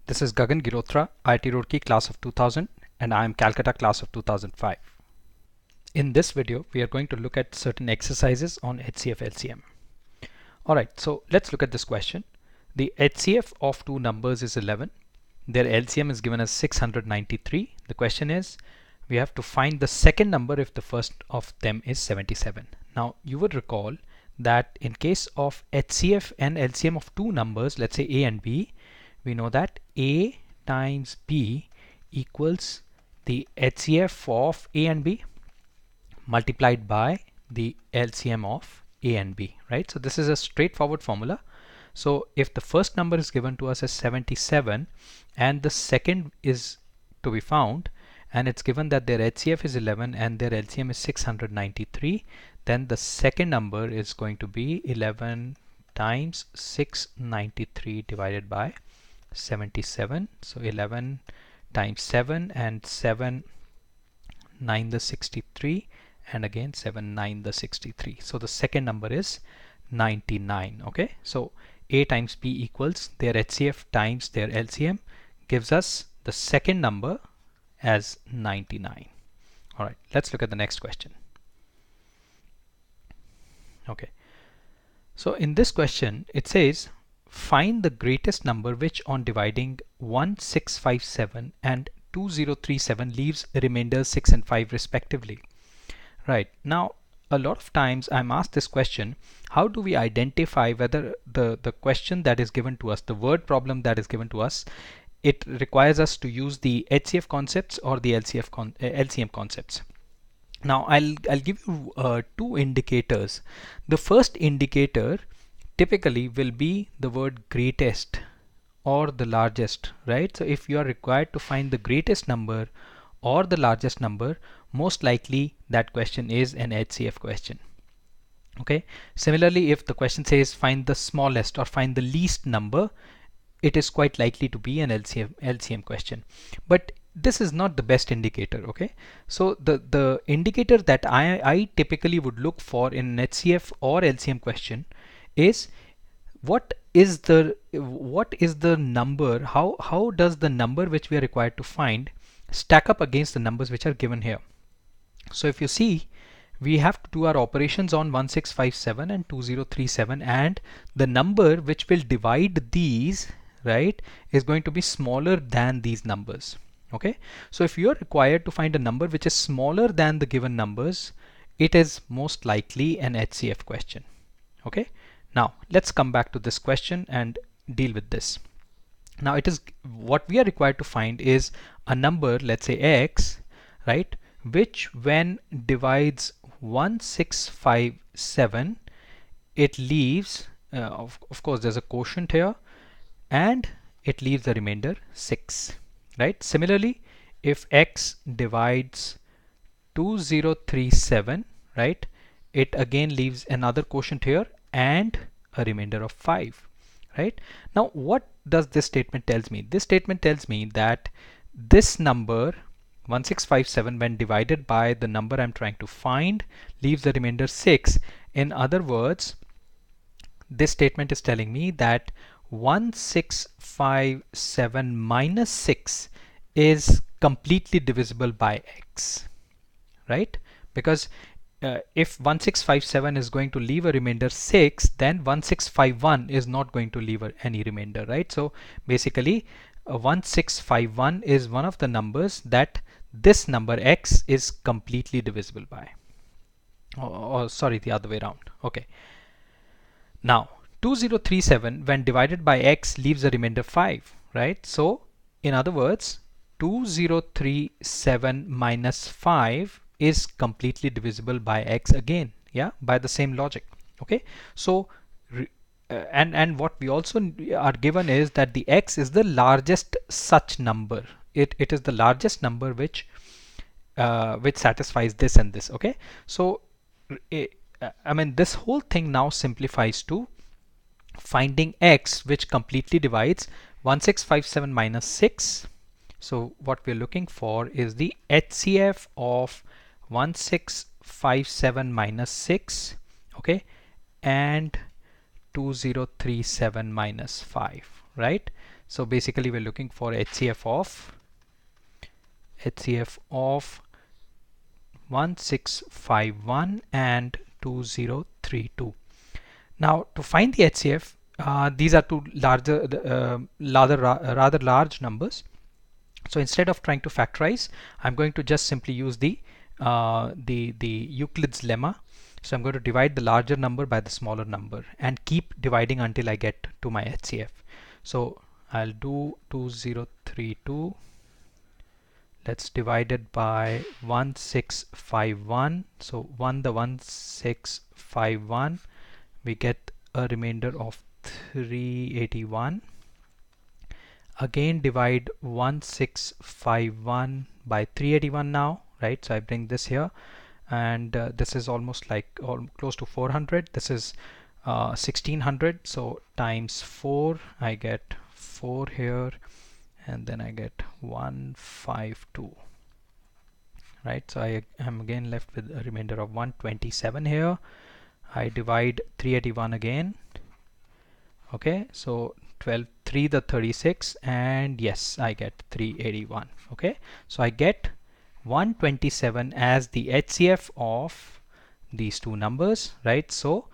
This is Gagan Girotra, IIT Roorkee class of 2000, and I am Calcutta class of 2005. In this video, we are going to look at certain exercises on HCF LCM. Alright, so let's look at this question. The HCF of two numbers is 11. Their LCM is given as 693. The question is, we have to find the second number if the first of them is 77. Now, you would recall that in case of HCF and LCM of two numbers, let's say A and B, we know that A times B equals the HCF of A and B multiplied by the LCM of A and B, right? So this is a straightforward formula. So if the first number is given to us as 77 and the second is to be found, and it's given that their HCF is 11 and their LCM is 693, then the second number is going to be 11 times 693 divided by 77. So 11 times 7 and 7 9 the 63 and again 7 9 the 63. So the second number is 99. Okay, so A times B equals their HCF times their LCM gives us the second number as 99. All right, let's look at the next question. Okay, so in this question it says find the greatest number which on dividing 1657 and 2037 leaves remainders 6 and 5 respectively. Right, now a lot of times I'm asked this question, how do we identify whether the question that is given to us, the word problem that is given to us, it requires us to use the HCF concepts or the LCM concepts. Now I'll give you two indicators. The first indicator typically will be the word greatest or the largest, right? So if you are required to find the greatest number or the largest number, most likely that question is an HCF question. Okay, similarly, if the question says find the smallest or find the least number, it is quite likely to be an LCM question. But this is not the best indicator. Okay, so the indicator that I typically would look for in an HCF or LCM question is what is the number, how does the number which we are required to find stack up against the numbers which are given here. So if you see, we have to do our operations on 1657 and 2037, and the number which will divide these, right, is going to be smaller than these numbers. Okay, so if you are required to find a number which is smaller than the given numbers, it is most likely an HCF question. Okay, now let's come back to this question and deal with this. Now it is what we are required to find is a number, let's say x, right, which when divides 1657, it leaves of course there's a quotient here and it leaves the remainder 6, right? Similarly, if x divides 2037, right, it again leaves another quotient here and a remainder of 5, right? Now what does this statement tells me? This statement tells me that this number 1657 when divided by the number I'm trying to find leaves the remainder 6. In other words, this statement is telling me that 1657 minus 6 is completely divisible by x, right? Because if 1657 is going to leave a remainder 6, then 1651 is not going to leave any remainder, right? So basically 1651 is one of the numbers that this number x is completely divisible by, or sorry, the other way around. Okay, now 2037 when divided by x leaves a remainder 5, right? So in other words, 2037 minus 5 is completely divisible by x again, yeah, by the same logic. Okay, so and what we also are given is that the x is the largest such number. It is the largest number which satisfies this and this. Okay, so I mean this whole thing now simplifies to finding x which completely divides 1657 minus 6. So what we're looking for is the HCF of 1657 minus 6, okay, and 2037 minus 5, right? So basically we're looking for HCF of 1651 and 2032. Now to find the HCF, these are two rather large numbers. So instead of trying to factorize, I'm going to just simply use the Euclid's lemma. So I'm going to divide the larger number by the smaller number and keep dividing until I get to my HCF. So I'll do 2032. Let's divide it by 1651. So 1651, we get a remainder of 381. Again divide 1651 by 381 now, right? So I bring this here, and this is almost like close to 400. This is 1600, so times 4, I get 4 here, and then I get 152, right? So I am again left with a remainder of 127 here. I divide 381 again. Okay, so 12 3 the 36, and yes, I get 381. Okay, so I get 127 as the HCF of these two numbers, right? So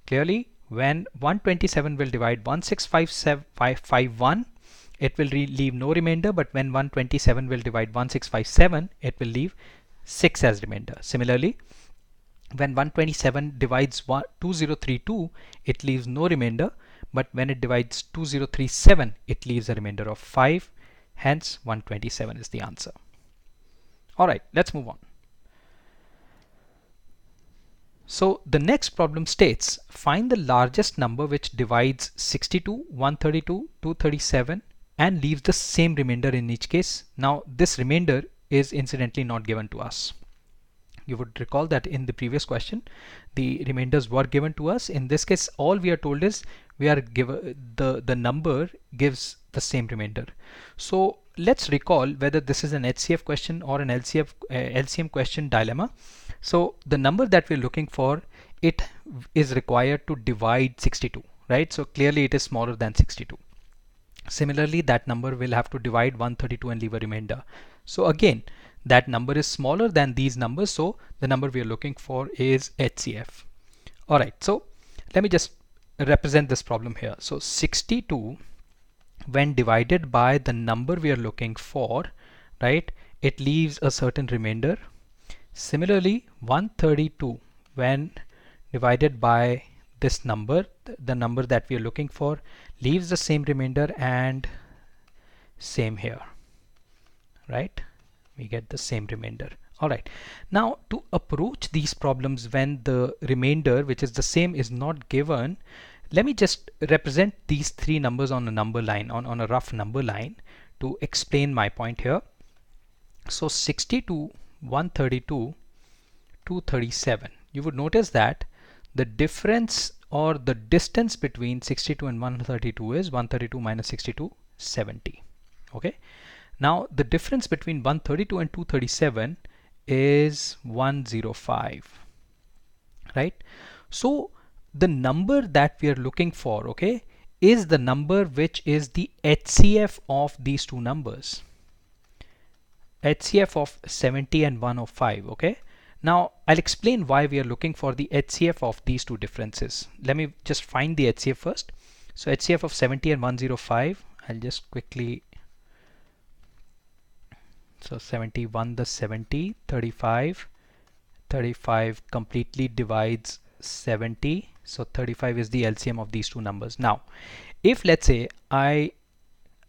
clearly when 127 will divide 16551, it will leave no remainder, but when 127 will divide 1657, it will leave 6 as remainder. Similarly, when 127 divides 2032, it leaves no remainder, but when it divides 2037, it leaves a remainder of 5. Hence 127 is the answer. Alright, let's move on. So the next problem states, find the largest number which divides 62, 132, 237 and leaves the same remainder in each case. Now this remainder is incidentally not given to us. You would recall that in the previous question the remainders were given to us. In this case, all we are told is we are given the number gives the same remainder. So let's recall whether this is an HCF question or an LCM question dilemma. So the number that we're looking for, it is required to divide 62, right? So clearly it is smaller than 62. Similarly, that number will have to divide 132 and leave a remainder. So again, that number is smaller than these numbers, so the number we are looking for is HCF. Alright, so let me just represent this problem here. So 62, when divided by the number we are looking for, right, it leaves a certain remainder. Similarly, 132, when divided by this number, the number that we are looking for, leaves the same remainder, and same here, right? We get the same remainder. Alright, now to approach these problems when the remainder, which is the same, is not given, let me just represent these three numbers on a number line, on a rough number line, to explain my point here. So 62, 132, 237. You would notice that the difference or the distance between 62 and 132 is 132 minus 62, 70. Okay. Now the difference between 132 and 237 is 105, right? So the number that we are looking for, okay, is the number which is the HCF of these two numbers. HCF of 70 and 105, okay? Now I'll explain why we are looking for the HCF of these two differences. Let me just find the HCF first. So HCF of 70 and 105, I'll just quickly, so 71 the 70, 35 completely divides 70, so 35 is the LCM of these two numbers. Now if let's say the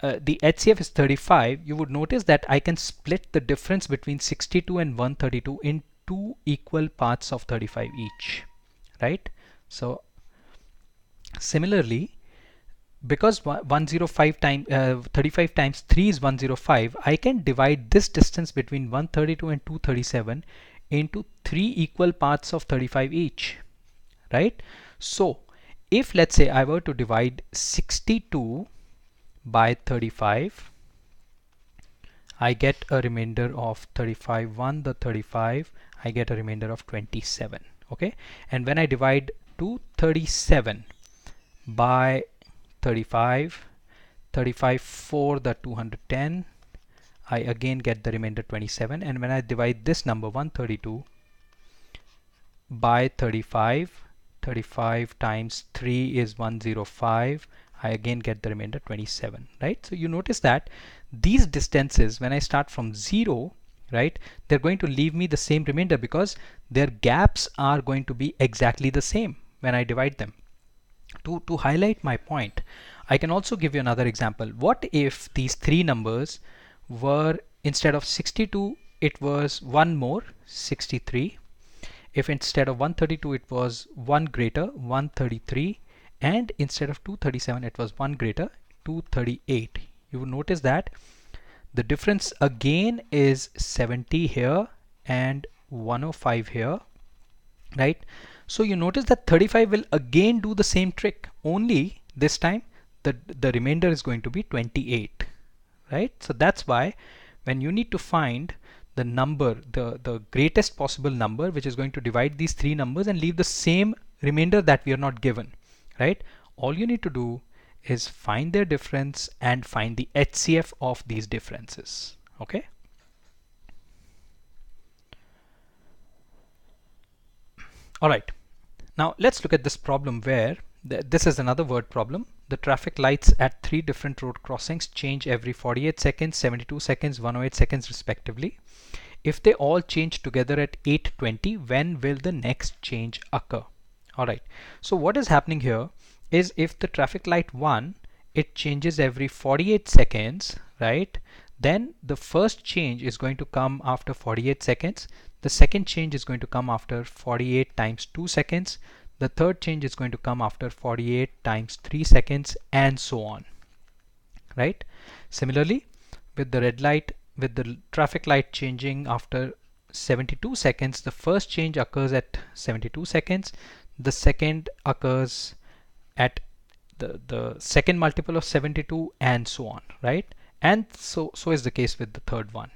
HCF is 35, you would notice that I can split the difference between 62 and 132 in two equal parts of 35 each, right? So similarly, because 105 times 35 times 3 is 105, I can divide this distance between 132 and 237 into three equal parts of 35 each, right? So if let's say I were to divide 62 by 35, I get a remainder of 35. 1 the 35, I get a remainder of 27. Okay, and when I divide 237 by 35, 35 for the 210, I again get the remainder 27, and when I divide this number 132 by 35, 35 times 3 is 105, I again get the remainder 27, right? So you notice that these distances, when I start from 0, right, they're going to leave me the same remainder because their gaps are going to be exactly the same when I divide them. To highlight my point, I can also give you another example. What if these three numbers were, instead of 62, it was one more, 63. If instead of 132 it was one greater, 133, and instead of 237 it was one greater, 238. You will notice that the difference again is 70 here and 105 here, right? So you notice that 35 will again do the same trick, only this time the remainder is going to be 28, right? So that's why when you need to find the number, the greatest possible number which is going to divide these three numbers and leave the same remainder that we are not given, right? All you need to do is find their difference and find the HCF of these differences. Okay. All right. Now let's look at this problem where this is another word problem. The traffic lights at three different road crossings change every 48 seconds, 72 seconds, 108 seconds respectively. If they all change together at 8:20, when will the next change occur? All right. So what is happening here is, if the traffic light 1, it changes every 48 seconds, right? Then the first change is going to come after 48 seconds. The second change is going to come after 48 times 2 seconds. The third change is going to come after 48 times 3 seconds, and so on, right? Similarly, with the red light, with the traffic light changing after 72 seconds, the first change occurs at 72 seconds. The second occurs at the second multiple of 72, and so on, right? And so is the case with the third one,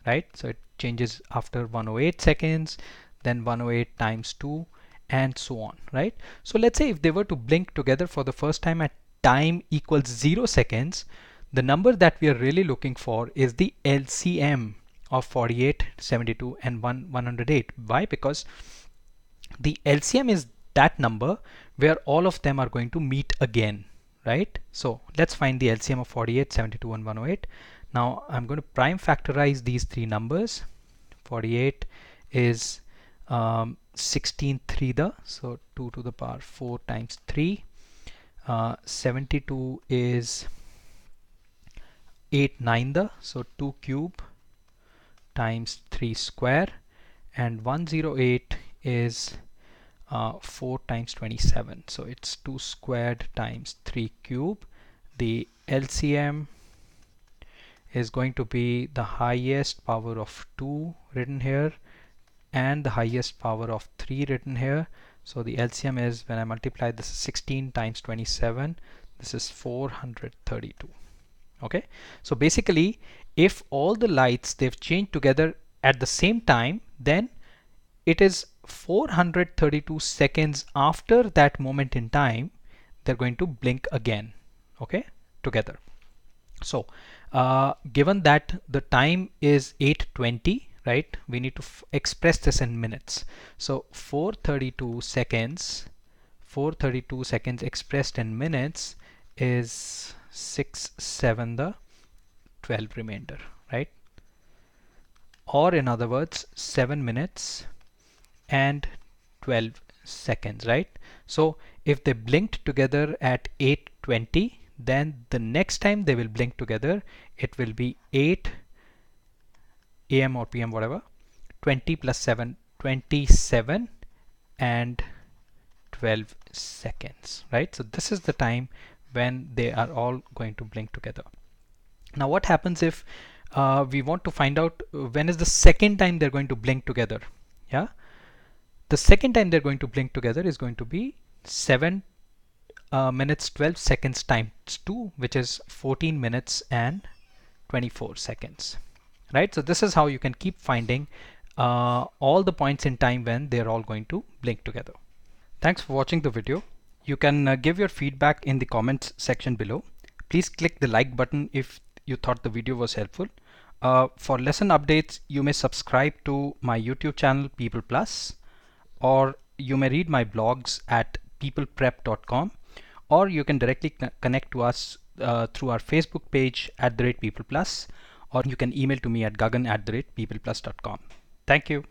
right? So it changes after 108 seconds, then 108 times 2, and so on, right? So let's say if they were to blink together for the first time at time equals 0 seconds, the number that we are really looking for is the LCM of 48, 72, and 108. Why? Because the LCM is that number where all of them are going to meet again, right? So let's find the LCM of 48, 72, and 108. Now I'm going to prime factorize these three numbers. 48 is 16 3 so 2 to the power 4 times 3. 72 is 8 9 so 2 cube times 3 square, and 108 is 4 times 27, so it's 2 squared times 3 cube. The LCM is going to be the highest power of 2 written here and the highest power of 3 written here. So the LCM is, when I multiply this, is 16 times 27, this is 432. Okay, so basically if all the lights, they've changed together at the same time, then it is 432 seconds after that moment in time they're going to blink again, okay, together. So given that the time is 8:20, right, we need to express this in minutes. So 432 seconds expressed in minutes is 6 7 12 remainder, right? Or in other words, 7 minutes and 12 seconds, right? So if they blinked together at 8:20, then the next time they will blink together, it will be 8 AM or PM, whatever, 20 plus 7, 27, and 12 seconds, right? So this is the time when they are all going to blink together. Now what happens if we want to find out when is the second time they're going to blink together? Yeah, the second time they're going to blink together is going to be 7 minutes 12 seconds times 2, which is 14 minutes and 24 seconds, right? So this is how you can keep finding all the points in time when they're all going to blink together. Thanks for watching the video. You can give your feedback in the comments section below. Please click the like button if you thought the video was helpful. For lesson updates, you may subscribe to my YouTube channel People Plus, or you may read my blogs at peopleprep.com, or you can directly connect to us through our Facebook page @PeoplePlus, or you can email to me at gagan@peopleplus.com. Thank you.